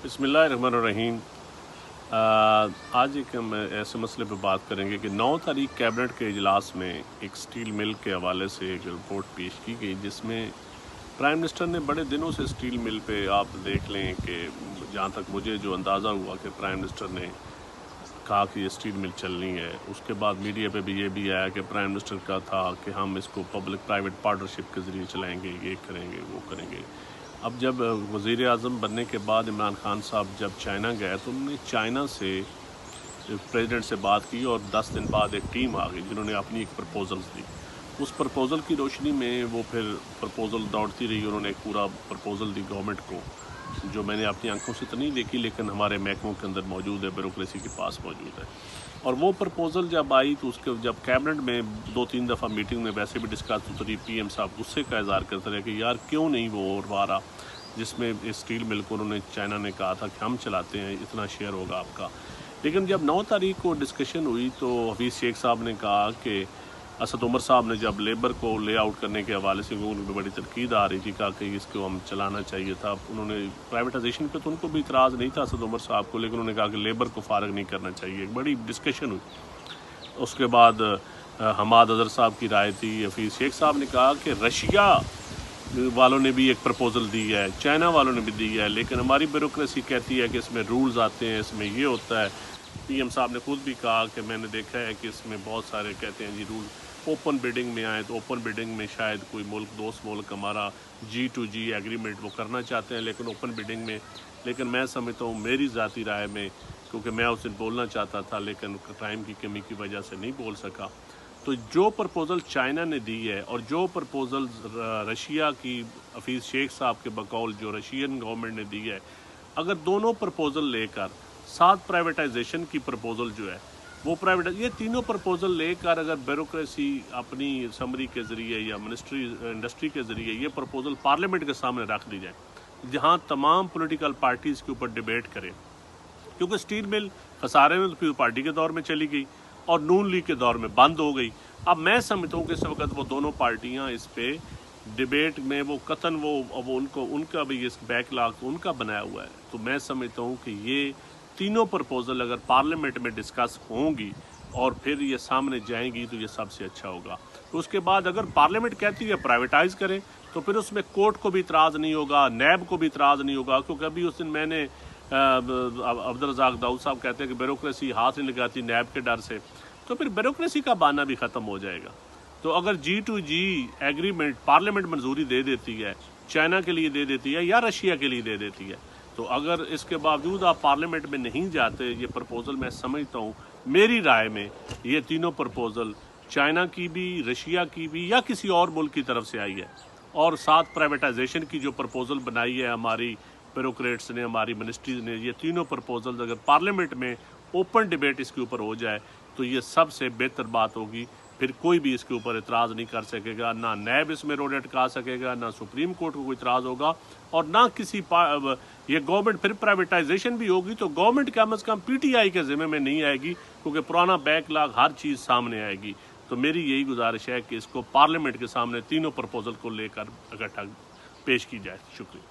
बिस्मिल्लाहिर्रहमानिर्रहीम। आज एक हम ऐसे मसले पर बात करेंगे कि 9 तारीख कैबिनेट के इजलास में एक स्टील मिल के हवाले से एक रिपोर्ट पेश की गई, जिसमें प्राइम मिनिस्टर ने बड़े दिनों से स्टील मिल पे आप देख लें कि जहाँ तक मुझे जो अंदाज़ा हुआ कि प्राइम मिनिस्टर ने कहा कि ये स्टील मिल चलनी है। उसके बाद मीडिया पे भी ये भी आया कि प्राइम मिनिस्टर का था कि हम इसको पब्लिक प्राइवेट पार्टनरशिप के ज़रिए चलाएँगे, ये करेंगे वो करेंगे। अब जब वज़ीर आज़म बनने के बाद इमरान खान साहब जब चाइना गए तो उन्होंने चाइना से प्रेसिडेंट से बात की और 10 दिन बाद एक टीम आ गई जिन्होंने अपनी एक प्रपोज़ल्स दी। उस प्रपोज़ल की रोशनी में वो फिर प्रपोज़ल दौड़ती रही, उन्होंने एक पूरा प्रपोज़ल दी गवर्नमेंट को, जो मैंने अपनी आंखों से तो नहीं देखी लेकिन हमारे महकमों के अंदर मौजूद है, ब्यूरोक्रेसी के पास मौजूद है। और वो प्रपोज़ल जब आई तो उसके जब कैबिनेट में 2-3 दफ़ा मीटिंग में वैसे भी डिस्कस होती रही, पीएम साहब गुस्से का इज़हार करते रहे कि यार क्यों नहीं वो और रहा जिसमें स्टील मिल को उन्होंने चाइना ने कहा था कि हम चलाते हैं, इतना शेयर होगा आपका। लेकिन जब 9 तारीख को डिस्कशन हुई तो हफीज़ शेख साहब ने कहा कि असद उमर साहब ने जब लेबर को ले आउट करने के हवाले से उनको बड़ी तनकीद आ रही थी, कहा कि इसको हम चलाना चाहिए था। उन्होंने प्राइवेटाइजेशन पे तो उनको भी इतराज़ नहीं था असद उमर साहब को, लेकिन उन्होंने कहा कि लेबर को फारग नहीं करना चाहिए। एक बड़ी डिस्कशन हुई। उसके बाद हमाद अजहर साहब की राय थी। हफीज़ शेख साहब ने कहा कि रशिया वालों ने भी एक प्रपोज़ल दी है, चाइना वालों ने भी दी है, लेकिन हमारी ब्यूरोक्रेसी कहती है कि इसमें रूल्स आते हैं, इसमें ये होता है। पीएम साहब ने खुद भी कहा कि मैंने देखा है कि इसमें बहुत सारे कहते हैं जी रूल ओपन बिडिंग में आए, तो ओपन बिडिंग में शायद कोई मुल्क दोस्त मुल्क हमारा G2G एग्रीमेंट वो करना चाहते हैं, लेकिन ओपन बिडिंग में, लेकिन मैं समझता हूँ मेरी ज़ाती राय में, क्योंकि मैं उस दिन बोलना चाहता था लेकिन टाइम की कमी की वजह से नहीं बोल सका, तो जो प्रपोज़ल चाइना ने दी है और जो प्रपोज़ल रशिया की हफीज़ शेख साहब के बकौल जो रशियन गवर्नमेंट ने दी है, अगर दोनों प्रपोज़ल लेकर साथ प्राइवेटाइजेशन की प्रपोज़ल जो है वो ये तीनों प्रपोज़ल लेकर अगर ब्यूरोक्रेसी अपनी समरी के ज़रिए या इंडस्ट्री के ज़रिए ये प्रपोज़ल पार्लियामेंट के सामने रख दी जाए, जहाँ तमाम पॉलिटिकल पार्टीज़ के ऊपर डिबेट करें, क्योंकि स्टील मिल खसारे में तो पार्टी के दौर में चली गई और नून लीग के दौर में बंद हो गई। अब मैं समझता हूँ कि इस वक्त वो दोनों पार्टियाँ इस पे डिबेट में वो कतन वो उनका भी इस बैकलॉग उनका बनाया हुआ है। तो मैं समझता हूँ कि ये तीनों प्रपोज़ल अगर पार्लियामेंट में डिस्कस होंगी और फिर ये सामने जाएंगी तो ये सबसे अच्छा होगा। तो उसके बाद अगर पार्लियामेंट कहती है प्राइवेटाइज़ करें तो फिर उसमें कोर्ट को भी इतराज़ नहीं होगा, नैब को भी इतराज़ नहीं होगा, क्योंकि अभी उस दिन मैंने अब्दुल रज़ाक दाऊद साहब कहते हैं कि ब्यूरोक्रेसी हाथ नहीं लगाती नैब के डर से, तो फिर ब्यूरोक्रेसी का बहाना भी ख़त्म हो जाएगा। तो अगर G2G एग्रीमेंट पार्लियामेंट मंजूरी दे देती है, चाइना के लिए दे देती है या रशिया के लिए दे देती है, तो अगर इसके बावजूद आप पार्लियामेंट में नहीं जाते, ये प्रपोज़ल मैं समझता हूँ मेरी राय में ये तीनों प्रपोज़ल चाइना की भी, रशिया की भी या किसी और मुल्क की तरफ से आई है, और साथ प्राइवेटाइजेशन की जो प्रपोज़ल बनाई है हमारी ब्यूरोक्रेट्स ने, हमारी मिनिस्ट्रीज ने, ये तीनों प्रपोज़ल अगर पार्लियामेंट में ओपन डिबेट इसके ऊपर हो जाए तो ये सबसे बेहतर बात होगी। फिर कोई भी इसके ऊपर इतराज़ नहीं कर सकेगा, ना नैब इसमें रोड अटका सकेगा, ना सुप्रीम कोर्ट को कोई इतराज़ होगा, और ना किसी ये गवर्नमेंट फिर प्राइवेटाइजेशन भी होगी तो गवर्नमेंट कम अज़ कम PTI के ज़िम्मे में नहीं आएगी, क्योंकि पुराना बैकलॉग हर चीज़ सामने आएगी। तो मेरी यही गुजारिश है कि इसको पार्लियामेंट के सामने तीनों प्रपोज़ल को लेकर इकट्ठा पेश की जाए। शुक्रिया।